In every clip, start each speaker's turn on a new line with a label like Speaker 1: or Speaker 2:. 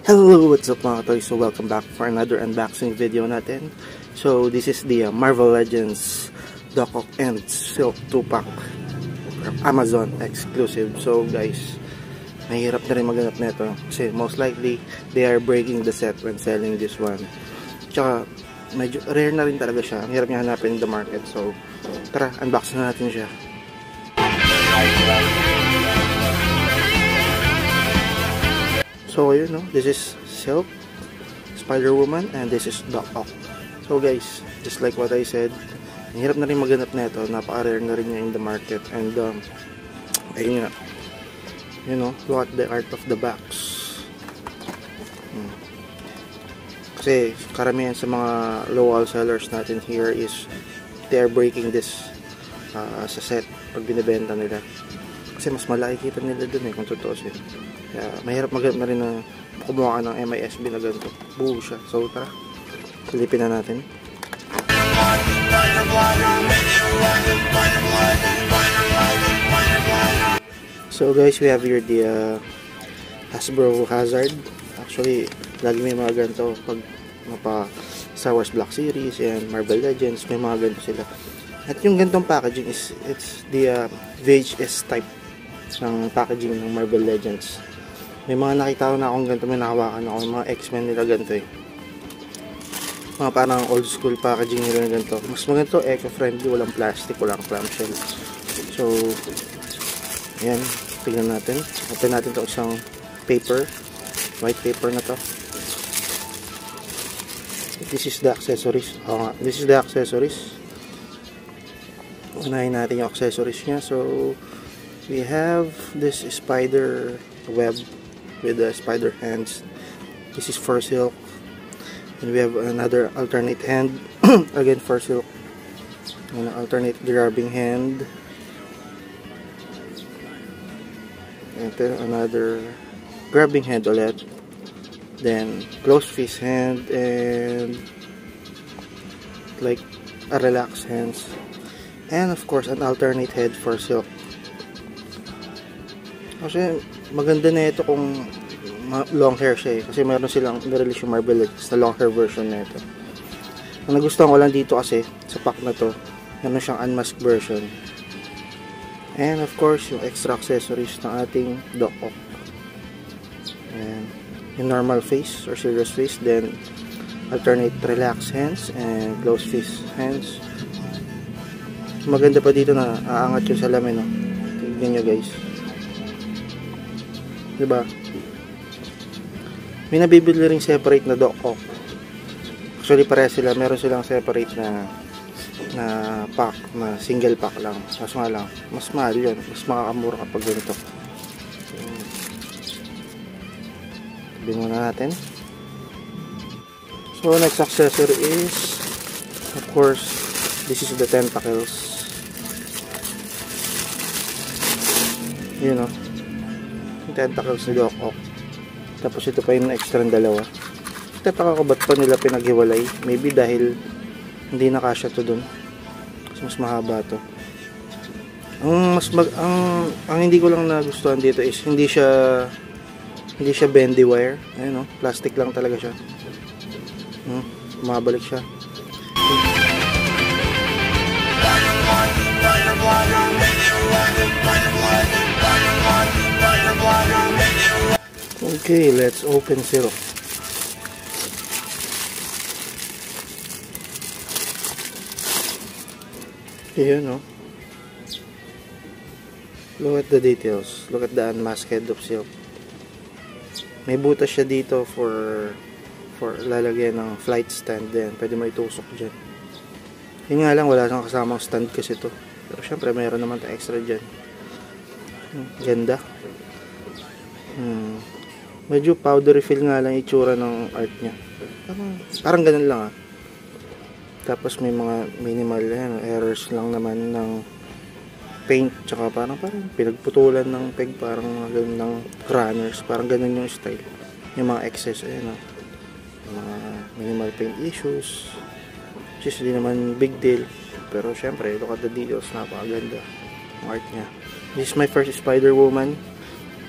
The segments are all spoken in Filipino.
Speaker 1: Hello, what's up mga toys? So welcome back for another unboxing video natin. So this is the Marvel Legends Doc Ock and Silk 2-pack Amazon exclusive. So guys, mahirap na rin maghanap nito kasi most likely they are breaking the set when selling this one. Tsaka medyo rare na rin talaga siya. Ang hirap niya hanapin in the market. So tara, unbox na natin siya. So ayun, no? This is Silk, Spider-Woman, and this is Doc Ock. So guys, just like what I said, ang hirap na rin maghanap nito, napaka-rare na rin niya in the market. And ayun nga, you know, look at the art of the box. Kasi karamihan sa mga local sellers natin here is they are breaking this sa set pag binibenta nila. Kasi mas malaki kita nila dun kung totoo siya. Kaya mahirap maghanap na rin na kumuha ka ng MISB na ganito. Buo siya. So tara, silipin na natin. So guys, we have here the Hasbro Hazard. Actually, lagi may mga ganito pag mapa Star Wars Black Series and Marvel Legends, may mga ganito sila. At yung ganitong packaging is it's the VHS type ng packaging ng Marvel Legends. May mga nakita ko na akong ganito, may nakawakan ako, mga X-Men nila ganito mga parang old school packaging nila ganito. Mas maganda, eco-friendly, walang plastic, walang clamshell. So ayan, tingnan natin. Open natin itong isang paper, white paper na to. This is the accessories. This is the accessories. Unahin natin yung accessories niya. So we have this spider web with the spider hands. This is for Silk, and we have another alternate hand again for Silk, an alternate grabbing hand, and then another grabbing hand ulit, then closed fist hand, and like a relaxed hands, and of course an alternate head for Silk. Kasi maganda na ito kung long hair siya kasi meron silang nirelease yung Marvel Legends na long hair version na ito. Ang nagustuhan ko lang dito kasi sa pack na to, meron siyang unmasked version. And of course, yung extra accessories ng ating Doc Ock. And yung normal face or serious face, then alternate relaxed hands and closed fist hands. Maganda pa dito na aangat yung salamin, no? Tignan nyo guys. Diba? May nabibili ring separate na Doc Ock. Actually pare sila, meron silang separate na pack, na single pack lang. Kaso nga lang, mas mahal yun, mas makakamura kapag ganito. Sabihin muna natin. So next accessory is, of course, this is the tentacles. You know, tentacles ni Doc Ock. Tapos ito pa yung extra ng dalawa. Tataka ko ba't pa nila pinaghiwalay? Maybe dahil hindi nakasya to dun. Kasi mas mahaba to. Ang hindi ko lang nagustuhan dito is hindi siya bendy wire. Ayun, no? Plastic lang talaga siya. Mabalik siya. Okay, let's open Silk. Here, no? Look at the details. Look at the unmasked head of Silk. May butas siya dito for lalagyan ng flight stand din. Pwede mo itusok dyan. Yun nga lang, wala siyang kasamang stand kasi to. Pero syempre, mayroon naman ito extra dyan. Ganda. Medyo powdery feel nga lang itsura ng art niya. Parang ganun lang Tapos may mga minimal errors lang naman ng paint. Tsaka parang pinagputulan ng peg. Parang ganun ng runners. Parang ganun yung style. Yung mga excess. Mga minimal paint issues. Which is hindi naman big deal. Pero syempre, look at the details. Napakaganda ang art niya. This is my first Spider-Woman.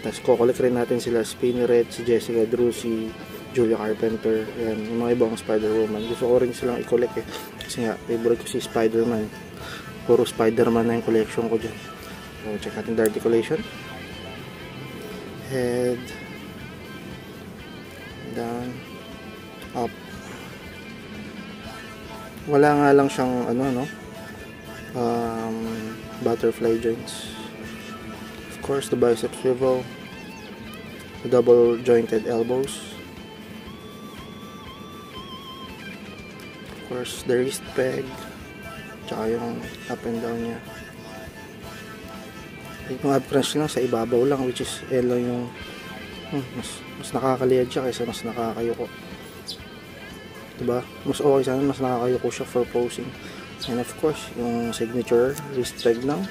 Speaker 1: Tapos kukulik rin natin sila Spinneret, si Jessica Drew, si Julia Carpenter, yan, yung mga ibang Spider-Woman. Gusto ko rin silang i-collect eh, kasi nga favorite ko si Spider-Man. Puro Spider-Man na yung collection ko dyan. So check natin the articulation. Head, down, up. Wala nga lang siyang ano no, butterfly joints. Of course, the bicep swivel, the double jointed elbows, of course the wrist peg, tsaka yung up and down nya. Yung ab crunch lang sa ibabaw lang, which is lang yung mas nakakaliyad siya kaysa mas nakakayuko, diba? Mas okay sana mas nakakayuko siya for posing. And of course yung signature wrist peg ng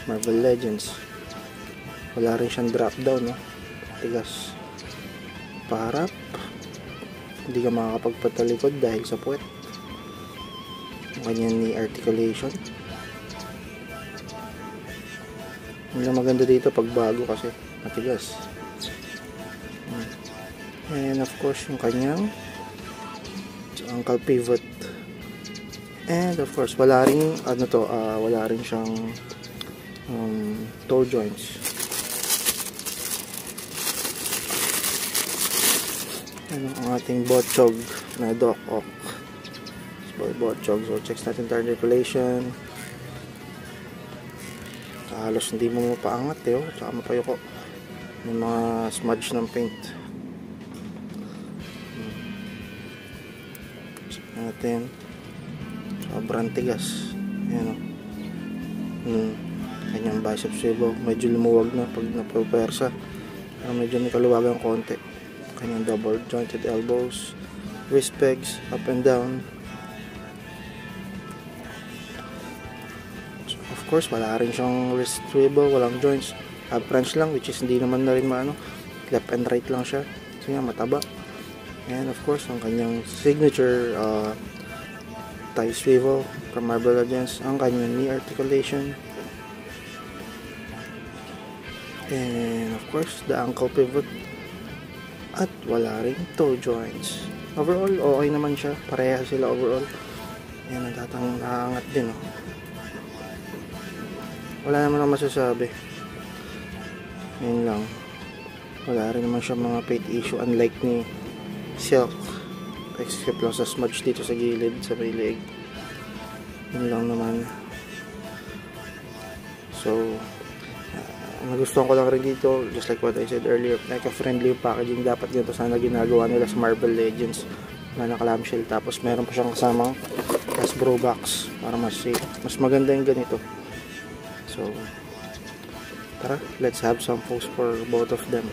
Speaker 1: Marvel Legends, wala rin siyang drop down, no? Tigas, paharap, hindi ka makakapagpatalikod dahil sa puwet. Yung kanyang knee articulation, yung maganda dito pag bago kasi matigas. And of course yung kanyang ankle pivot, and of course wala rin wala rin siyang toe joints. Ano ang ating botchog na dock-ok botchog. So checks natin the articulation. Halos hindi mo mapaangat eh, tsaka mapayuko, may mga smudge ng paint. Check natin, sobrang tigas. Ayan o, kanyang bicep swivel, medyo lumuwag na pag napapersa, medyo may kaluwagan konti. Kanyang double jointed elbows, wrist pegs, up and down. So, of course, wala rin siyang wrist swivel, walang joints. Ab crunch lang, which is hindi naman na rin maano. Left and right lang siya. Kasi nga, mataba. And of course, ang kanyang signature thigh swivel from Marvel Legends. Ang kanyang knee articulation. And of course, the ankle pivot. At wala ring toe joints. Overall, okay naman siya. Pareha sila overall. Ayan, nakaangat din. Oh. Wala naman akong masasabi. Ayan lang. Wala rin naman siya mga paint issue. Unlike ni Silk. Except lang sa smudge dito sa gilid, sa may leg. Yun lang naman. So, nagustuhan ko lang rin dito, just like what I said earlier, like a friendly packaging. Dapat ganito sana ginagawa nila sa Marvel Legends na naka-clamshell, tapos meron pa siyang kasamang Hasbro box para mas safe. Mas maganda yung ganito. So tara, let's have some post for both of them.